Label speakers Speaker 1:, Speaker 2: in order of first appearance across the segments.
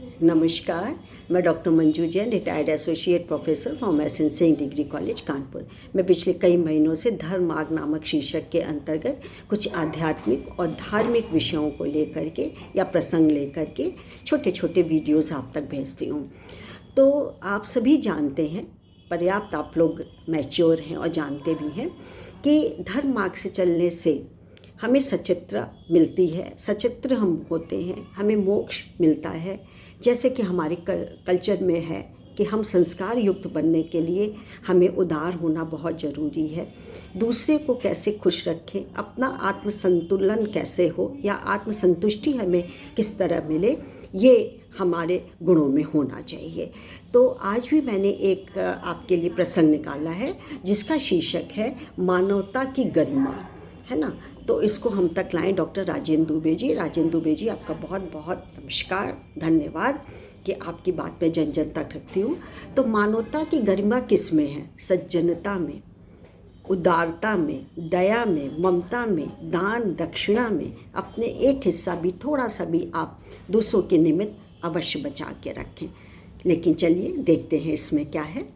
Speaker 1: नमस्कार, मैं doctor Manju Jain, retired associate professor pharmacy Singh degree college Kanpur. मैं पिछले कई महीनों से धर्म मार्ग नामक शीर्षक के अंतर्गत कुछ आध्यात्मिक और धार्मिक विषयों को लेकर के या प्रसंग लेकर के छोटे छोटे वीडियोस आप तक भेजती हूँ। तो आप सभी जानते हैं, पर्याप्त आप लोग मैच्योर हैं और जानते भी हैं कि धर्म मार्ग से चलने से हमें सचित्र मिलती है, सचित्र हम होते हैं, हमें मोक्ष मिलता है। जैसे कि हमारे कल्चर में है कि हम संस्कार युक्त बनने के लिए हमें उदार होना बहुत ज़रूरी है। दूसरे को कैसे खुश रखें, अपना आत्म संतुलन कैसे हो या आत्मसंतुष्टि हमें किस तरह मिले, ये हमारे गुणों में होना चाहिए। तो आज भी मैंने एक आपके लिए प्रसंग निकाला है जिसका शीर्षक है मानवता की गरिमा, है ना। तो इसको हम तक लाएं डॉक्टर राजेंद्र दुबे जी। राजेंद्र दुबे जी, आपका बहुत बहुत नमस्कार, धन्यवाद कि आपकी बात मैं जन जन तक रखती हूँ। तो मानवता की गरिमा किस में है? सज्जनता में, उदारता में, दया में, ममता में, दान दक्षिणा में। अपने एक हिस्सा भी, थोड़ा सा भी आप दूसरों के निमित्त अवश्य बचा के रखें। लेकिन चलिए देखते हैं इसमें क्या है।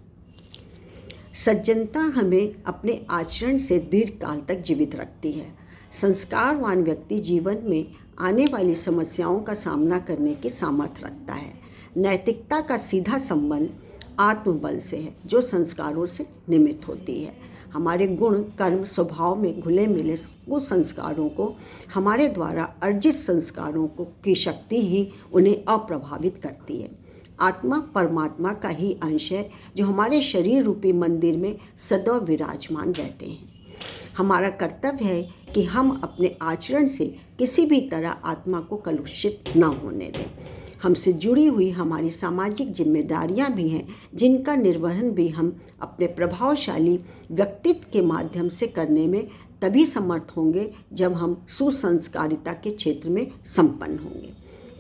Speaker 1: सज्जनता हमें अपने आचरण से दीर्घ काल तक जीवित रखती है। संस्कारवान व्यक्ति जीवन में आने वाली समस्याओं का सामना करने की सामर्थ्य रखता है। नैतिकता का सीधा संबंध आत्मबल से है, जो संस्कारों से निमित्त होती है। हमारे गुण, कर्म, स्वभाव में घुले मिले कुसंस्कारों को, हमारे द्वारा अर्जित संस्कारों को की शक्ति ही उन्हें अप्रभावित करती है। आत्मा परमात्मा का ही अंश है, जो हमारे शरीर रूपी मंदिर में सदैव विराजमान रहते हैं। हमारा कर्तव्य है कि हम अपने आचरण से किसी भी तरह आत्मा को कलुषित न होने दें। हमसे जुड़ी हुई हमारी सामाजिक जिम्मेदारियां भी हैं, जिनका निर्वहन भी हम अपने प्रभावशाली व्यक्तित्व के माध्यम से करने में तभी समर्थ होंगे जब हम सुसंस्कारिता के क्षेत्र में संपन्न होंगे।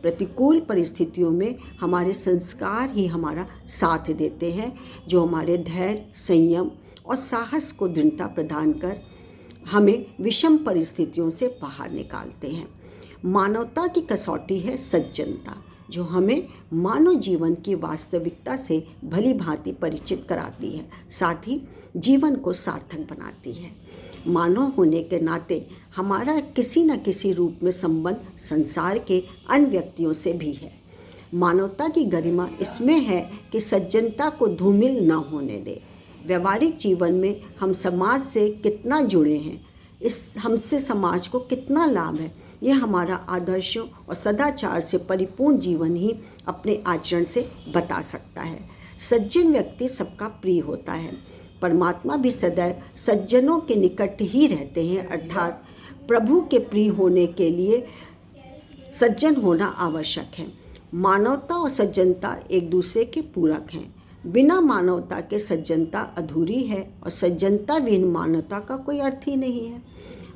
Speaker 1: प्रतिकूल परिस्थितियों में हमारे संस्कार ही हमारा साथ देते हैं, जो हमारे धैर्य, संयम और साहस को दृढ़ता प्रदान कर हमें विषम परिस्थितियों से बाहर निकालते हैं। मानवता की कसौटी है सज्जनता, जो हमें मानव जीवन की वास्तविकता से भली भांति परिचित कराती है, साथ ही जीवन को सार्थक बनाती है। मानव होने के नाते हमारा किसी न किसी रूप में संबंध संसार के अन्य व्यक्तियों से भी है। मानवता की गरिमा इसमें है कि सज्जनता को धूमिल न होने दे। व्यवहारिक जीवन में हम समाज से कितना जुड़े हैं, इस हमसे समाज को कितना लाभ है, यह हमारा आदर्शों और सदाचार से परिपूर्ण जीवन ही अपने आचरण से बता सकता है। सज्जन व्यक्ति सबका प्रिय होता है। परमात्मा भी सदैव सज्जनों के निकट ही रहते हैं, अर्थात प्रभु के प्रिय होने के लिए सज्जन होना आवश्यक है। मानवता और सज्जनता एक दूसरे के पूरक हैं। बिना मानवता के सज्जनता अधूरी है और सज्जनता बिन मानवता का कोई अर्थ ही नहीं है।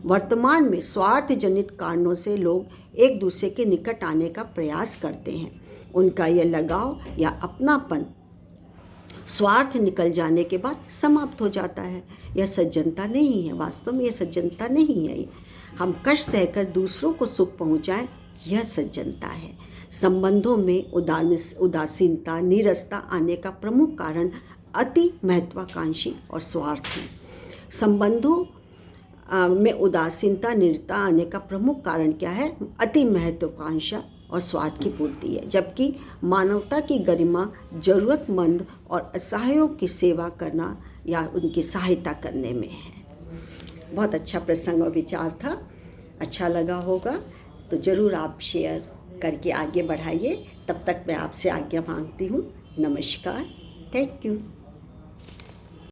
Speaker 1: वर्तमान में स्वार्थ जनित कारणों से लोग एक दूसरे के निकट आने का प्रयास करते हैं। उनका यह लगाव या अपनापन स्वार्थ निकल जाने के बाद समाप्त हो जाता है। यह सज्जनता नहीं है, वास्तव में यह सज्जनता नहीं है। हम कष्ट सहकर दूसरों को सुख पहुंचाएं, यह सज्जनता है। संबंधों में उदासीनता, नीरसता आने का प्रमुख कारण अति महत्वाकांक्षी और स्वार्थी। संबंधों में उदासीनता, निरता आने का प्रमुख कारण क्या है? अति महत्वाकांक्षा और स्वार्थ की पूर्ति है। जबकि मानवता की गरिमा जरूरतमंद और असहायों की सेवा करना या उनकी सहायता करने में है। बहुत अच्छा प्रसंग और विचार था, अच्छा लगा होगा तो ज़रूर आप शेयर करके आगे बढ़ाइए। तब तक मैं आपसे आज्ञा मांगती हूँ। नमस्कार, थैंक यू।